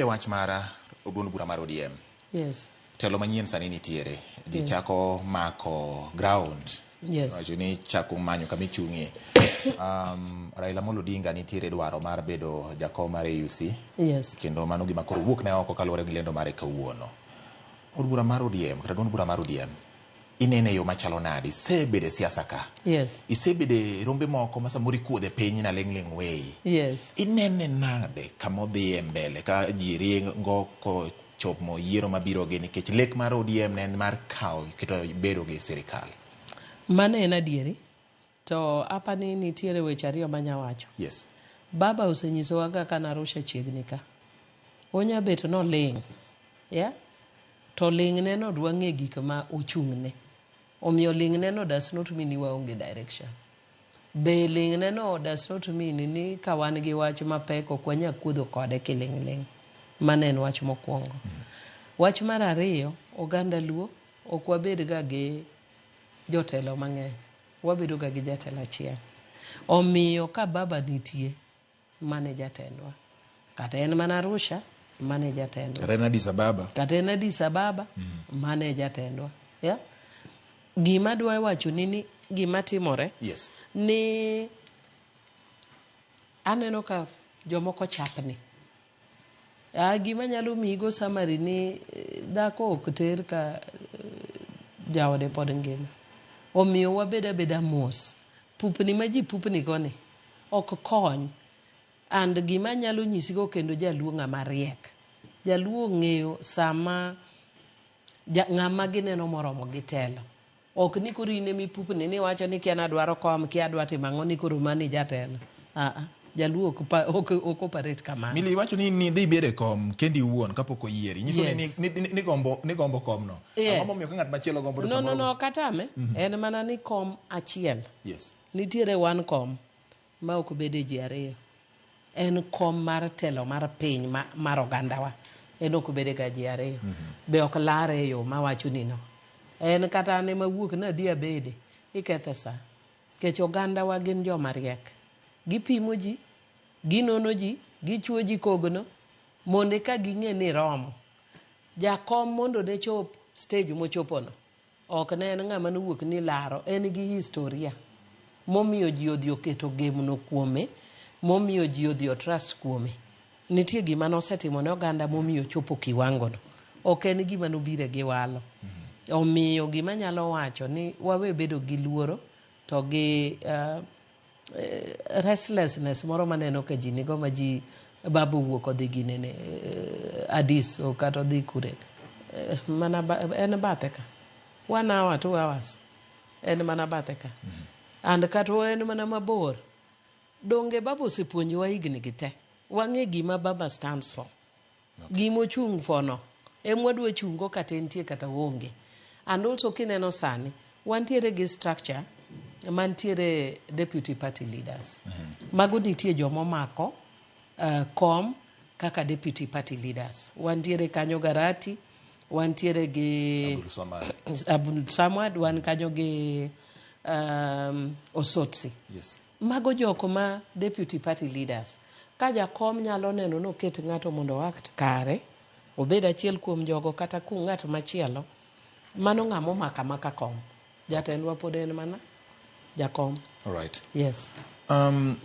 wach mara duond bura mar ODM. Yes. Telo manyien sani nitiere. Ji chako mako ground. Yes. Wacho ni chako manyo kama ichung'ie. Raila Amolo Odinga nitiere dwaro mar bedo jakom mar AUC. Yes. Kendo mano gima koro wuok ne oko kaluwore gi lendo mare kawuono. Od bura mar ODM, kata duond bura mar ODM, inene yo machalo nadi, sebede siasa ka. Yes. Isebede rombe moko ma samoro ikuodhe piny na ling' wei. Yes. Inene nade kama odhi mbele ka ji ringo ko chopo yiero mabiro gi nikech lek mar ODM ne en mar kawo kito bedo gi sirikal. Mano en adieri. To apani nitiere weche ariyo manyawacho. Yes. Baba osenyisowa ga kana Arusha chiegni ka. Onya bet no ling'. Yeah? To ling' ne no dwa ng'e gik ma ochung'ne. Omiyo ling' ne no does not mean ni waonge direction. Be ling' ne no does not mean ni ka wan gi wach mapek ok wanya kuodho kode kiling'. Mano en wach mokwongo. Wach mar ariyo, oganda Luo ok wabed ga gi jotelo mang'eny. Wabedo ga gi jatelo achiel. Omiyo ka baba nitie, mane jatendwa. Kata en mana Arusha, mane jatendwa. Kata en Addis Ababa. Kata en Addis Ababa, mane jatendwa. Yeah? Gima dwa wacho ni gima timore. Yes. Ni aneno ka jomoko chapni. Gima nyalo migo samari ni dhako ok ter ka jaode pod ngima. Omiyo wabeda beda mos. Pupni ma ji pupni koni ok kony. And gima nyalo nyisigo kendo jaluo ng'ama riek. Jaluo ng'eyo sama ng'ama gineno moromo gi telo. Ok ni koro ine mi pupni ni wacho ni kia nadwaro kom, kia adwa timo ang'o ni koro mani jatelo. Jaluo ok operate kamano. Mili wacho ni dhi bede kom kendi wuon kapok oyieri. Nyiso ni gombo kom no. Yes. Ang'o momiyo ka ng'at machielo gombo No, katame. En mana ni kom achiel. Yes. Nitiere wan kom ma ok bede ji ariyo. En kom mar telo mar piny mar ogandawa. En ok bede ga ji ariyo. Be ok lare yo mawacho ni no. En kata ne mawuok na dhi abede. Ikethe sa. Kech ogandawa gin joma riek. Gipimo ji, ginono ji, gichuo ji kogno, monde ka ging'e ni romo. Jakom mondo ne chop stage mochopono. Ok ne en ng'ama nowuok ni laro, en gi historia. Momiyo ji odhi oketo gemno kuome, momiyo ji odhi trust kuome. Nitie gima nosetimo ne oganda momiyo chopo kiwangono. Ok en gima nobire gi walo. Omiyo gima nyalo wacho ni wawe bedo gi luoro to gi restlessness moro maneno ka ji nigo ma ji babu wuok odhi ginene Addis o kata odhi kure. Mana en bathe ka. 1 hour, 2 hours. En mana bathe ka. And kata en mana mabor. Donge baba osepuonjowa higni gi te. Wang'e gima baba stands for. Gima ochung' for no. Emwadwa chungo kata entie kata onge. And also kineno sani, wantiere gi structure mantiere deputy party leaders. Mago nitie jomo mako kom kaka deputy party leaders. Wantiere kanyo Garati, wantiere gi Abdul Samad, wan kanyo gi Osotsi. Yes. Mago joko ma deputy party leaders. Ka jakom nyalo neno no ket ng'ato mondo act kare, obed achiel kuom jogo kata ku ng'at machielo, mano ng'amo maka kom. Jatendwa pod en mana jakom. All right. Yes. Ndalo